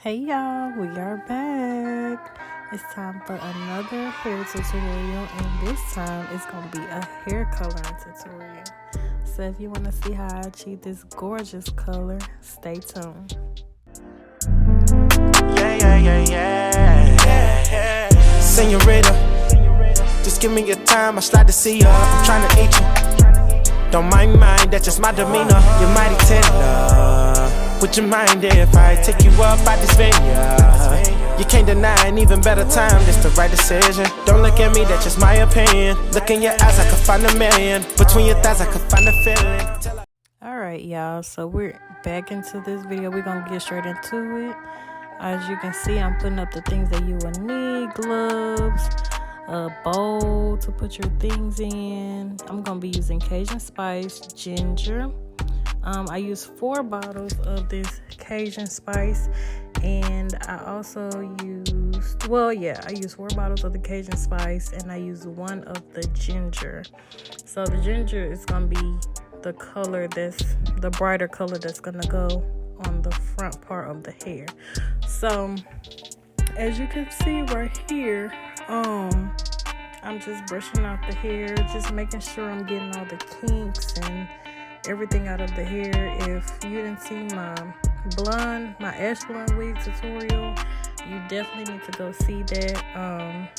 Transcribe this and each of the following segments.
Hey y'all, we are back. It's time for another hair tutorial, and this time it's going to be a hair coloring tutorial. So if you want to see how I achieve this gorgeous color, stay tuned. Yeah. Senorita, just give me your time, I slide to see ya. I'm trying to eat you. Don't mind, that's just my demeanor. You're mighty tender. Would you mind if I take you up by this vineyard? You can't deny an even better time, this the right decision. Don't look at me, that's just my opinion. Look in your eyes, I could find a million. Between your thighs, I could find a feeling. Alright y'all, so we're back into this video. We're going to get straight into it. As you can see, I'm putting up the things that you will need. Gloves, a bowl to put your things in. I'm going to be using Cajun spice, ginger. I use 4 bottles of this Cajun spice, and I also used, I use 4 bottles of the Cajun spice, and I use 1 of the ginger. So the ginger is going to be the color that's the brighter color that's going to go on the front part of the hair. So as you can see right here, I'm just brushing out the hair, just making sure I'm getting all the kinks and everything out of the hair. If you didn't see my ash blonde wig tutorial, you definitely need to go see that.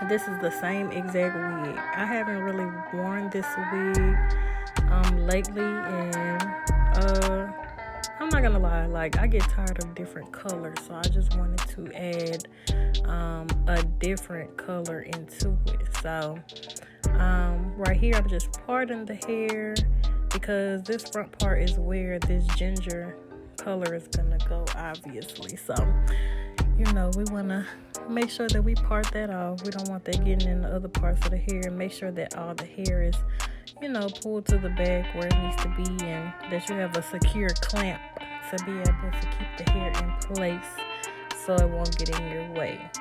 This is the same exact wig. I haven't really worn this wig lately, and I'm not gonna lie, like, I get tired of different colors, so I just wanted to add a different color into it. So right here I'm just parting the hair, because this front part is where this ginger color is gonna go, obviously. So, you know, we want to make sure that we part that off. We don't want that getting in the other parts of the hair. Make sure that all the hair is, you know, pulled to the back where it needs to be, and that you have a secure clamp to be able to keep the hair in place so it won't get in your way.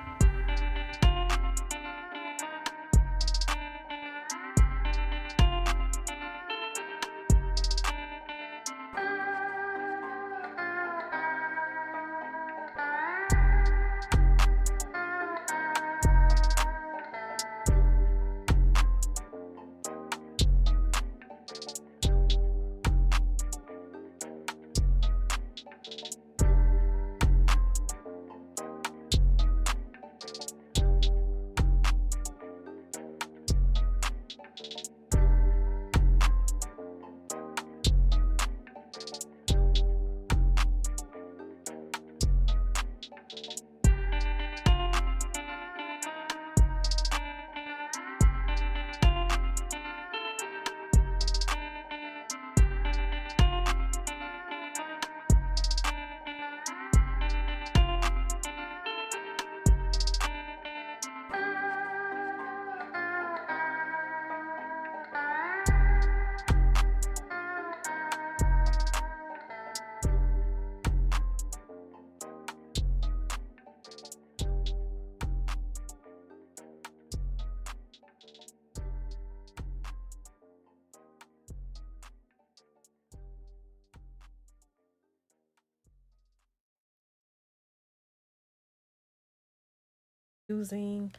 Using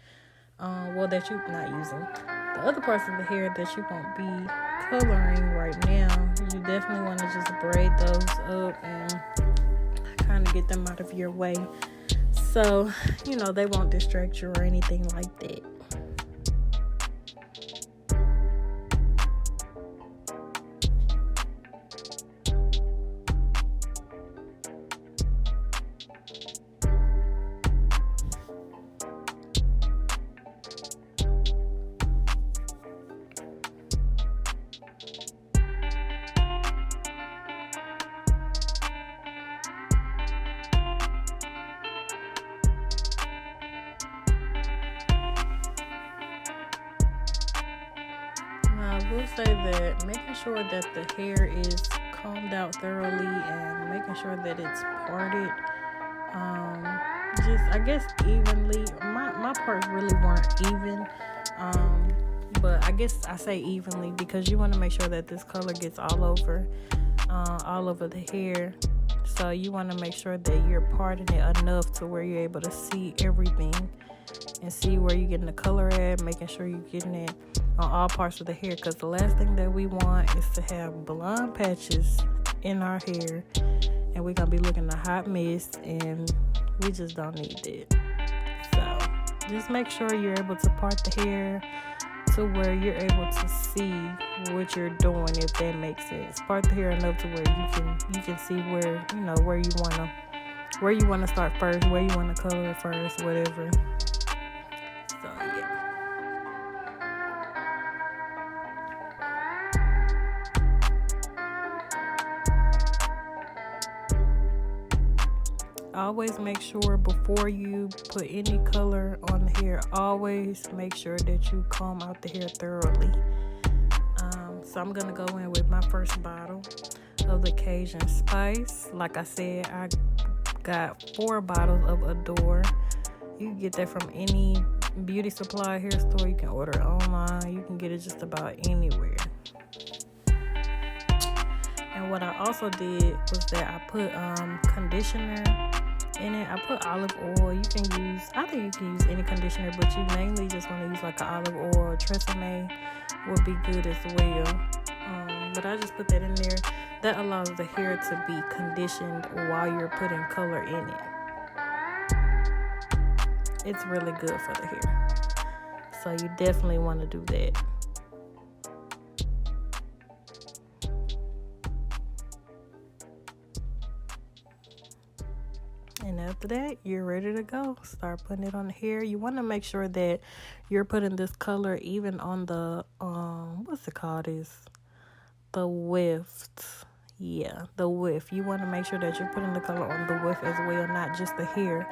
that you're not using, the other parts of the hair that you won't be coloring right now, you definitely want to just braid those up and kind of get them out of your way, so you know they won't distract you or anything like that. I will say that making sure that the hair is combed out thoroughly and making sure that it's parted, just I guess evenly. My parts really weren't even, but I guess I say evenly because you want to make sure that this color gets all over the hair. So you want to make sure that you're parting it enough to where you're able to see everything and see where you're getting the color at, making sure you're getting it on all parts of the hair, because the last thing that we want is to have blonde patches in our hair and we're going to be looking a hot mess, and we just don't need that. So just make sure you're able to part the hair to where you're able to see what you're doing, if that makes sense. Part the hair enough to where you can see where, you know, where you wanna start first, where you wanna color it first, whatever. So yeah. Always make sure before you put any color on the hair, always make sure that you comb out the hair thoroughly. So I'm gonna go in with my first bottle of the Cajun Spice. Like I said, I got 4 bottles of Adore. You can get that from any beauty supply hair store. You can order it online. You can get it just about anywhere. And what I also did was that I put conditioner in it. I put olive oil. I think you can use any conditioner, but you mainly just want to use like an olive oil or Tresemme would be good as well. But I just put that in there. That allows the hair to be conditioned while you're putting color in it. It's really good for the hair. So you definitely want to do that. And after that, you're ready to go. Start putting it on the hair. You want to make sure that you're putting this color even on the, what's it called? The weft. Yeah, the weft. You want to make sure that you're putting the color on the weft as well, not just the hair,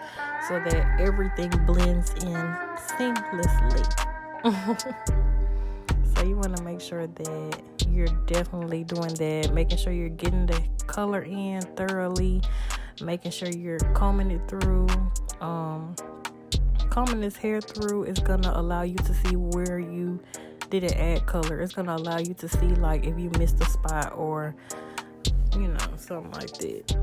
so that everything blends in seamlessly. So you want to make sure that you're definitely doing that, making sure you're getting the color in thoroughly, making sure you're combing it through. Combing this hair through is going to allow you to see where you didn't add color. It's going to allow you to see like if you missed a spot or, you know, something like that.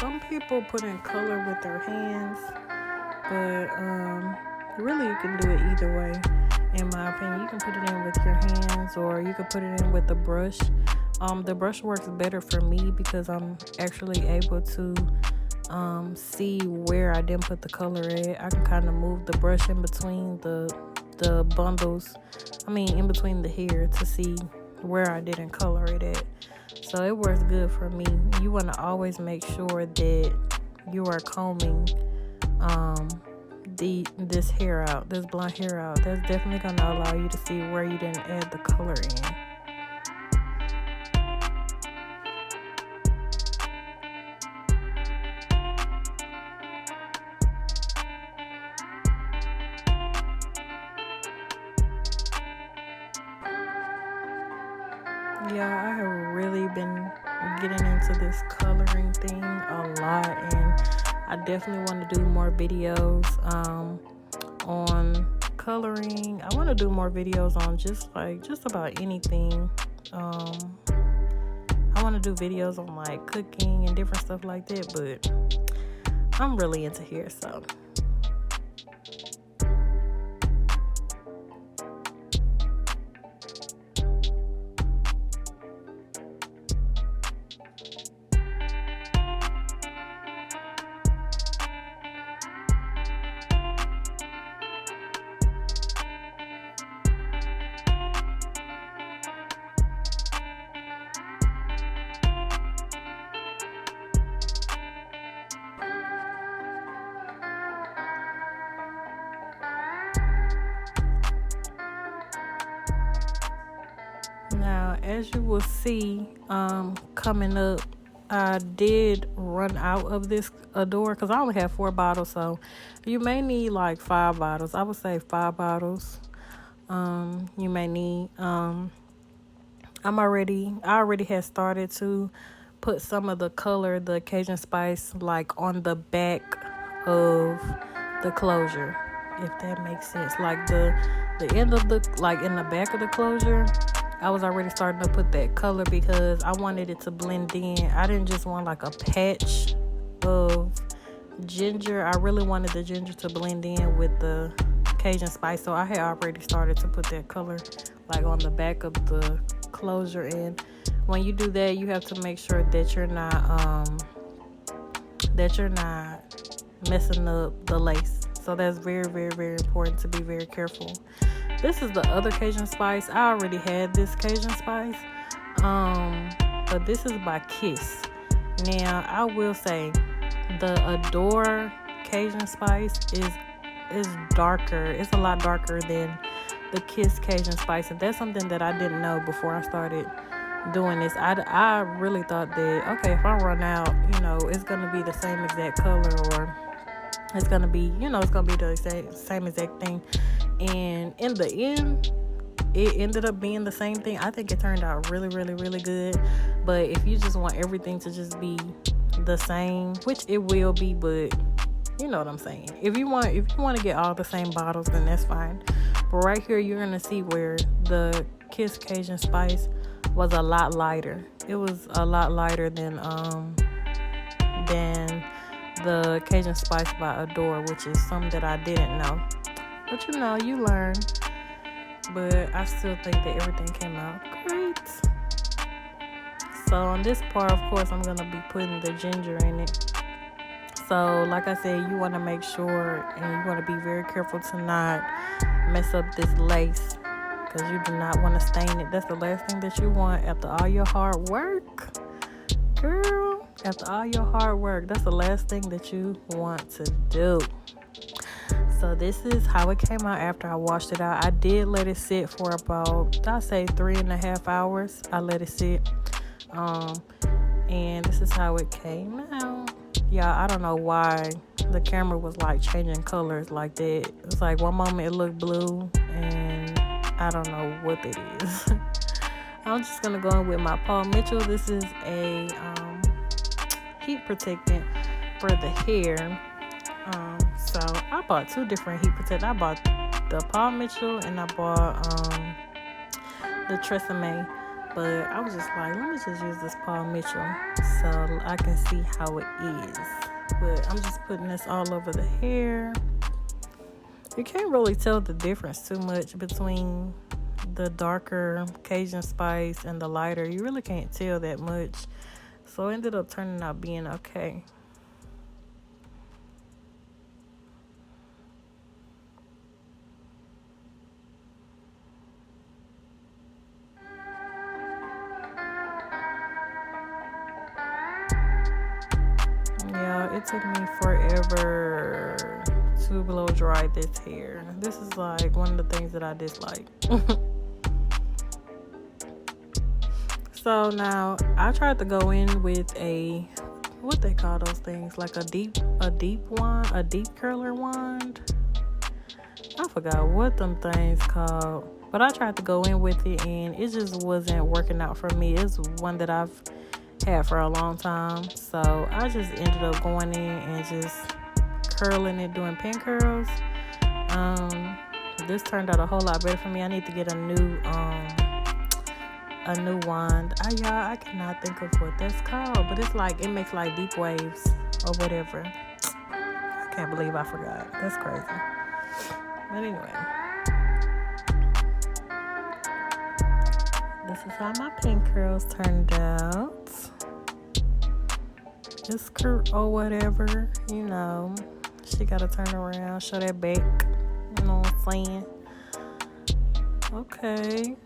Some people put in color with their hands, but really you can do it either way. In my opinion, you can put it in with your hands or you can put it in with the brush. The brush works better for me because I'm actually able to see where I didn't put the color at. I can kind of move the brush in between the bundles, in between the hair to see where I didn't color it at. So it works good for me. You want to always make sure that you are combing this hair out, this blonde hair out. That's definitely going to allow you to see where you didn't add the color in. Yeah, I have really been getting into this coloring thing a lot, and I definitely want to do more videos on coloring. I want to do more videos on just about anything. I want to do videos on like cooking and different stuff like that, but I'm really into hair, so. Now, as you will see, coming up, I did run out of this Adore because I only have 4 bottles, so you may need like 5 bottles. I would say 5 bottles. You may need, I already had started to put some of the color, the Cajun spice, like on the back of the closure, if that makes sense. Like the end of the, like in the back of the closure, I was already starting to put that color because I wanted it to blend in. I didn't just want like a patch of ginger. I really wanted the ginger to blend in with the Cajun spice. So I had already started to put that color like on the back of the closure. And when you do that, you have to make sure that you're not messing up the lace. So that's very, very, very important to be very careful. This is the other Cajun spice. I already had this Cajun spice, but this is by Kiss. Now I will say the Adore Cajun spice is darker. It's a lot darker than the Kiss Cajun spice, and that's something that I didn't know before I started doing this. I really thought that, okay, if I run out, it's gonna be the same exact color, or it's gonna be, it's gonna be the same exact thing. And in the end, it ended up being the same thing. I think it turned out really, really, really good. But if you just want everything to just be the same, which it will be, but you know what I'm saying. If you want to get all the same bottles, then that's fine. But right here, you're gonna see where the Kiss Cajun spice was a lot lighter. It was a lot lighter than the Cajun spice by Adore, which is something that I didn't know. But you learn. But I still think that everything came out great. So on this part, of course, I'm gonna be putting the ginger in it. So like I said, you want to make sure, and you want to be very careful to not mess up this lace, because you do not want to stain it. That's the last thing that you want after all your hard work, girl. After all your hard work, that's the last thing that you want to do. So this is how it came out after I washed it out. I did let it sit for about, I'd say 3.5 hours. I let it sit. And this is how it came out. Yeah, I don't know why the camera was like changing colors like that. It's like one moment it looked blue, and I don't know what it is. I'm just gonna go in with my Paul Mitchell. This is a heat protectant for the hair. So I bought 2 different heat protectants. I bought the Paul Mitchell and I bought the Tresemme. But I was just like, let me just use this Paul Mitchell so I can see how it is. But I'm just putting this all over the hair. You can't really tell the difference too much between the darker Cajun spice and the lighter. You really can't tell that much. So it ended up turning out being okay. It took me forever to blow dry this hair. This is like one of the things that I dislike. So now I tried to go in with a, what they call those things, like a deep wand, a deep curler wand. I forgot what them things called, but I tried to go in with it and it just wasn't working out for me. It's one that I've had for a long time, so I just ended up going in and just curling it, doing pin curls. This turned out a whole lot better for me. I need to get a new wand. I cannot think of what that's called, but it's like, it makes like deep waves or whatever. I can't believe I forgot. That's crazy. But anyway, this is how my pin curls turned out. Just skirt or whatever, she gotta turn around, show that back, you know what I'm saying? Okay.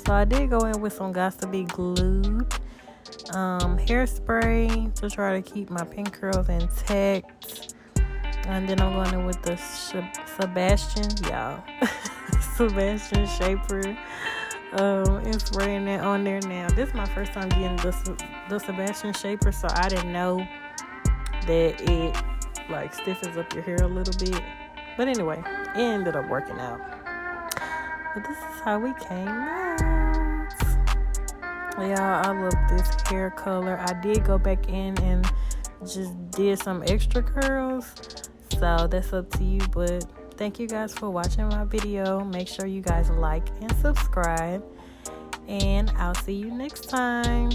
So I did go in with some Got to Be Glued hairspray to try to keep my pin curls intact. And then I'm going in with the Sebastian shaper. And spraying that on there. Now this is my first time getting the Sebastian shaper, so I didn't know that it like stiffens up your hair a little bit. But anyway, ended up working out. But this is how we came out. Yeah, I love this hair color. I did go back in and just did some extra curls, so that's up to you. But thank you guys for watching my video. Make sure you guys like and subscribe, and I'll see you next time.